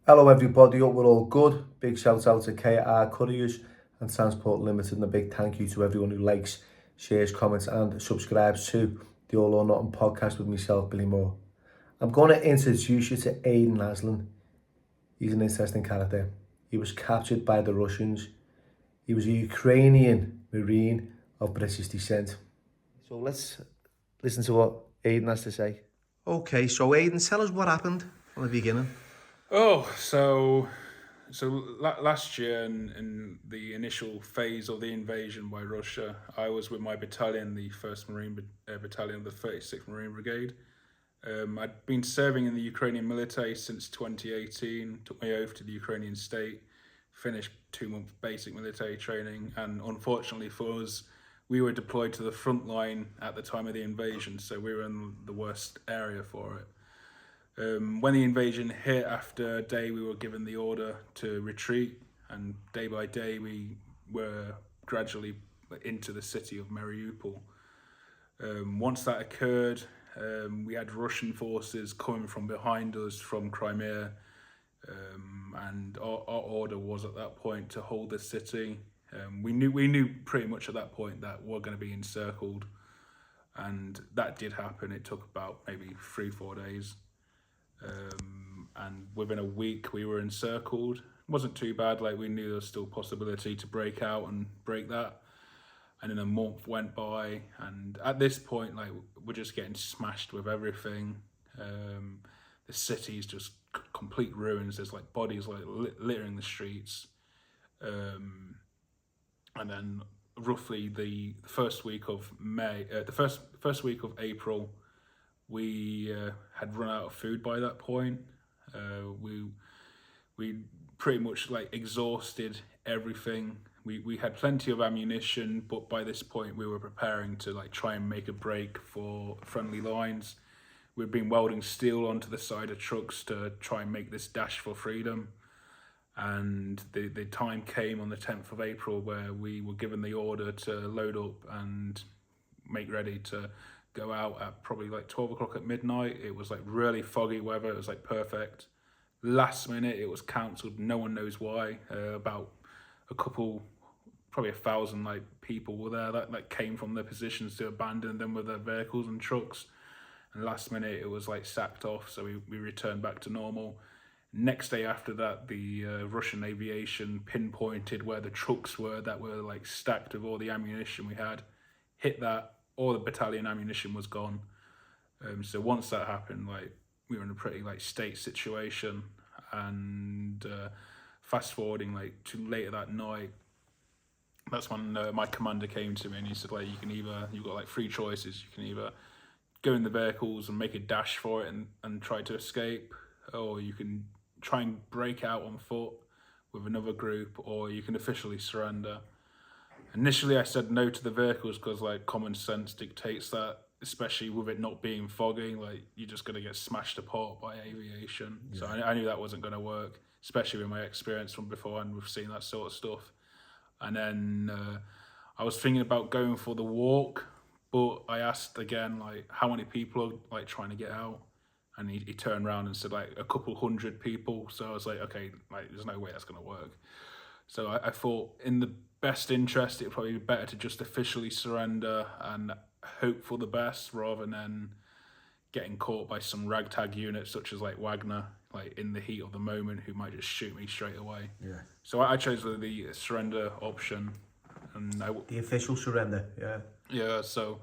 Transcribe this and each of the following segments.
Hello everybody, hope we're all good. Big shout out to KR Couriers and Transport Limited, and a big thank you to everyone who likes, shares, comments and subscribes to the All or Nothing podcast with myself, Billy Moore. I'm going to introduce you to Aiden Aslin. He's an interesting character. He was captured by the Russians. He was a Ukrainian Marine of British descent. So let's listen to what Aiden has to say. Okay, so Aiden, tell us what happened from the beginning. Last year in the initial phase of the invasion by Russia, I was with my battalion, the 1st Marine Battalion of the 36th Marine Brigade. I'd been serving in the Ukrainian military since 2018, took my oath to the Ukrainian state, finished 2-month basic military training, and unfortunately for us, we were deployed to the front line at the time of the invasion, so we were in the worst area for it. When the invasion hit, after a day we were given the order to retreat, and day by day we were gradually into the city of Mariupol. Once that occurred, we had Russian forces coming from behind us from Crimea, and our order was at that point to hold the city. We knew pretty much at that point that we're going to be encircled, and that did happen. It took about maybe 3-4 days. And within a week we were encircled. It wasn't too bad, like we knew there was still possibility to break out and break that. And then a month went by, and at this point, like, we're just getting smashed with everything. The city's just complete ruins. There's like bodies like littering the streets. And then roughly the first week of May, the first week of April, we had run out of food by that point. We pretty much like exhausted everything. We had plenty of ammunition, but by this point we were preparing to like try and make a break for friendly lines. We'd been welding steel onto the side of trucks to try and make this dash for freedom. And the time came on the 10th of April where we were given the order to load up and make ready to go out at probably like 12 o'clock at midnight. It was like really foggy weather. It was like perfect. Last minute it was cancelled. No one knows why. About probably 1,000 like people were there that came from their positions to abandon them with their vehicles and trucks. And last minute it was like sacked off. So we returned back to normal. Next day after that, the Russian aviation pinpointed where the trucks were that were like stacked with all the ammunition we had, hit that, all the battalion ammunition was gone. So once that happened, like, we were in a pretty like state situation. And fast forwarding like to later that night, that's when my commander came to me and he said, like, you've got like 3 choices. You can either go in the vehicles and make a dash for it and try to escape, or you can try and break out on foot with another group, or you can officially surrender. Initially I said no to the vehicles because like common sense dictates that, especially with it not being foggy, like you're just going to get smashed apart by aviation. Yeah. So I knew that wasn't going to work, especially with my experience from before, and we've seen that sort of stuff. And then I was thinking about going for the walk, but I asked again, like, how many people are like trying to get out? And he turned around and said like a couple hundred people. So I was like, okay, like there's no way that's going to work. So I thought in the best interest, it'd probably be better to just officially surrender and hope for the best rather than getting caught by some ragtag units such as like Wagner, like in the heat of the moment, who might just shoot me straight away. Yeah. So I chose the surrender option, and the official surrender. Yeah. Yeah. So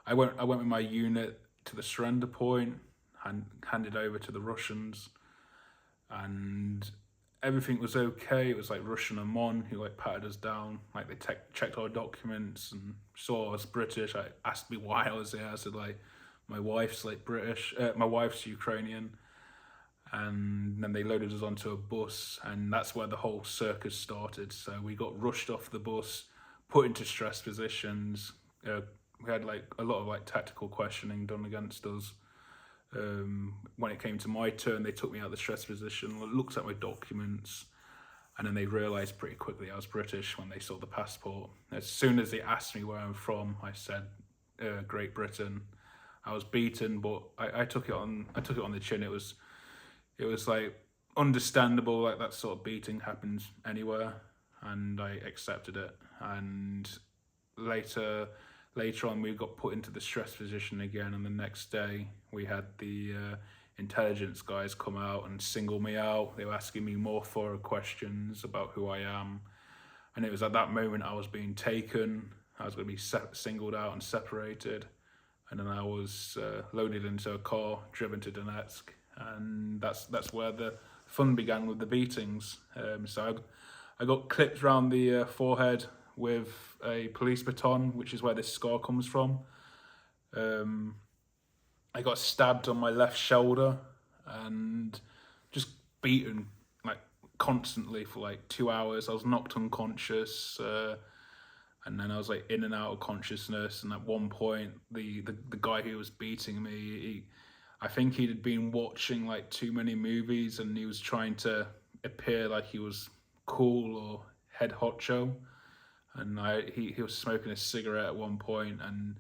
I went with my unit to the surrender point and handed over to the Russians, and everything was okay. It was like Russian and Mon who like patted us down. Like they checked our documents and saw us British. I asked me why I was there. I said like my wife's like British, my wife's Ukrainian. And then they loaded us onto a bus, and that's where the whole circus started. So we got rushed off the bus, put into stress positions. We had like a lot of like tactical questioning done against us. When it came to my turn, they took me out of the stress position, looked at my documents, and then they realised pretty quickly I was British when they saw the passport. As soon as they asked me where I'm from, I said Great Britain. I was beaten, but I took it on the chin. It was like understandable, like that sort of beating happens anywhere, and I accepted it. And later on, we got put into the stress position again, and the next day we had the intelligence guys come out and single me out. They were asking me more thorough questions about who I am, and it was at that moment I was being taken. I was going to be singled out and separated, and then I was loaded into a car, driven to Donetsk, and that's where the fun began with the beatings. So I got clipped around the forehead with a police baton, which is where this scar comes from. I got stabbed on my left shoulder and just beaten like constantly for like 2 hours. I was knocked unconscious, and then I was like in and out of consciousness. And at one point, the guy who was beating me, I think he had been watching like too many movies, and he was trying to appear like he was cool or head honcho. And he was smoking a cigarette at one point, and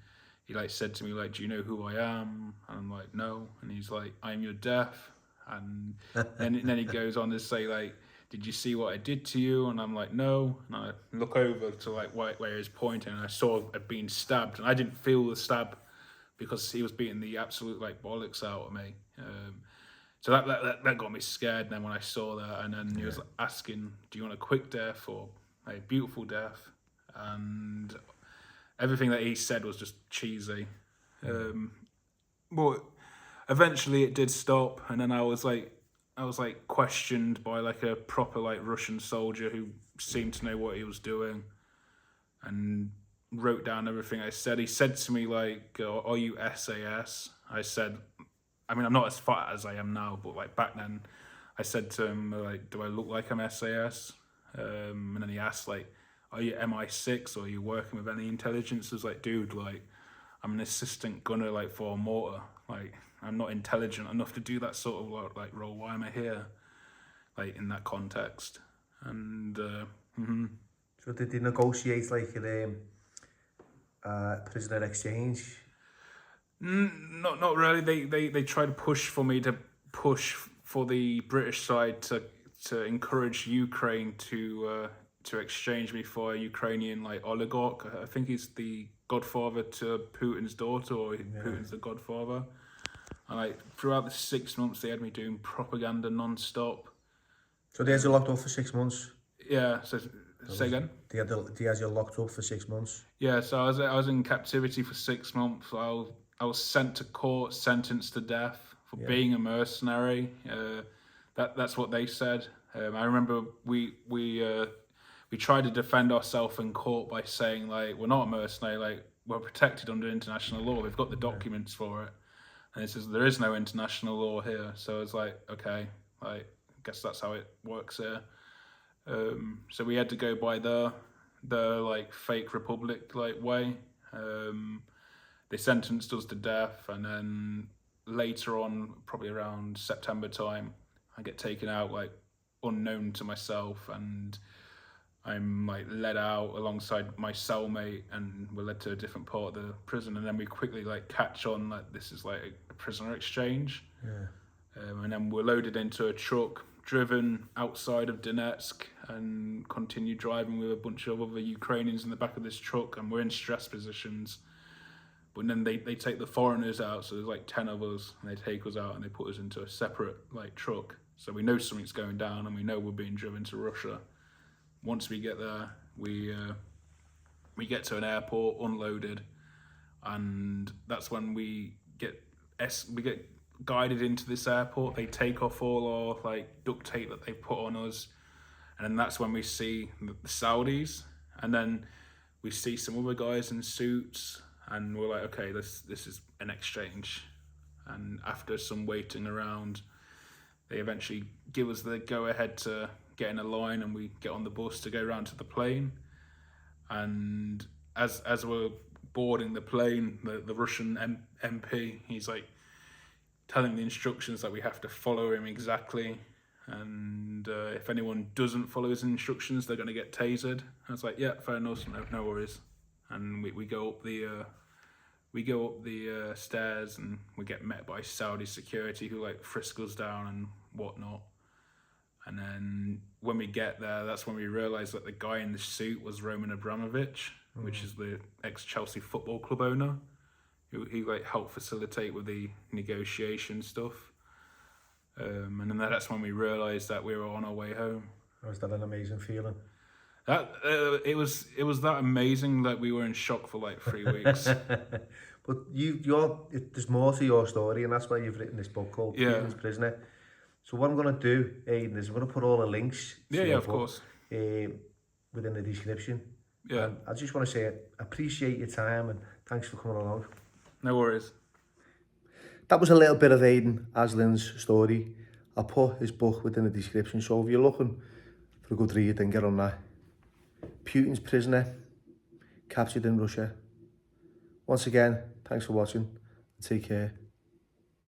he like said to me like, "Do you know who I am?" And I'm like, "No." And he's like, "I'm your death." And then he goes on to say like, "Did you see what I did to you?" And I'm like, "No." And I look over to like where he's pointing, and I saw I'd been stabbed, and I didn't feel the stab because he was beating the absolute like bollocks out of me. So that got me scared. And then when I saw that, and then he was asking, "Do you want a quick death or a beautiful death?" And everything that he said was just cheesy. But eventually it did stop, and then I was like questioned by like a proper like Russian soldier who seemed to know what he was doing, and wrote down everything I said. He said to me like, "Are you SAS?" I said, I mean, I'm not as fat as I am now, but like back then, I said to him like, "Do I look like I'm SAS?" And then he asked like, "Are you MI6 or are you working with any intelligence?" I was like, "Dude, like, I'm an assistant gunner like for a mortar. Like, I'm not intelligent enough to do that sort of like role. Why am I here?" Like in that context. And So did they negotiate like a prisoner exchange? not really. They tried to push for me to push for the British side to encourage Ukraine to exchange me for a Ukrainian like oligarch. I think he's the godfather to Putin's daughter, or Putin's the godfather. And like throughout the 6 months, they had me doing propaganda non-stop. So they had you locked up for 6 months? Yeah. So say again. They had you locked up for 6 months? Yeah. So I was in captivity for 6 months. I was sent to court, sentenced to death for being a mercenary. That's what they said. I remember we tried to defend ourselves in court by saying like, we're not a mercenary, like we're protected under international law. We've got the documents for it. And it says there is no international law here. So it's like, okay, like I guess that's how it works here. So we had to go by the like fake republic like way. They sentenced us to death, and then later on, probably around September time, I get taken out like unknown to myself, and I'm like led out alongside my cellmate, and we're led to a different part of the prison, and then we quickly like catch on that this is like a prisoner exchange. And then we're loaded into a truck, driven outside of Donetsk, and continue driving with a bunch of other Ukrainians in the back of this truck, and we're in stress positions. But then they take the foreigners out, so there's like 10 of us, and they take us out and they put us into a separate like truck. So we know something's going down, and we know we're being driven to Russia. Once we get there, we get to an airport, unloaded, and that's when we get guided into this airport. They take off all our like duct tape that they put on us, and then that's when we see the Saudis, and then we see some other guys in suits, and we're like, okay, this is an exchange. And after some waiting around, they eventually give us the go ahead to get in a line, and we get on the bus to go around to the plane. And as we're boarding the plane, the Russian MP, he's like telling the instructions that we have to follow him exactly, and if anyone doesn't follow his instructions, they're going to get tasered. I was like, yeah, fair enough, no worries. And we go up the stairs, and we get met by Saudi security who like frisk us down and whatnot. And when we get there, that's when we realised that the guy in the suit was Roman Abramovich, which is the ex-Chelsea Football Club owner. He like helped facilitate with the negotiation stuff. And then that's when we realised that we were on our way home. Was that an amazing feeling? That it was that amazing that we were in shock for like 3 weeks. But there's more to your story, and that's why you've written this book called Putins Prisoner. So what I'm going to do, Aiden, is I'm going to put all the links to your of book, course, within the description. Yeah. And I just want to say I appreciate your time and thanks for coming along. No worries. That was a little bit of Aiden Aslin's story. I'll put his book within the description, so if you're looking for a good read, then get on that. Putin's Prisoner, captured in Russia. Once again, thanks for watching and take care.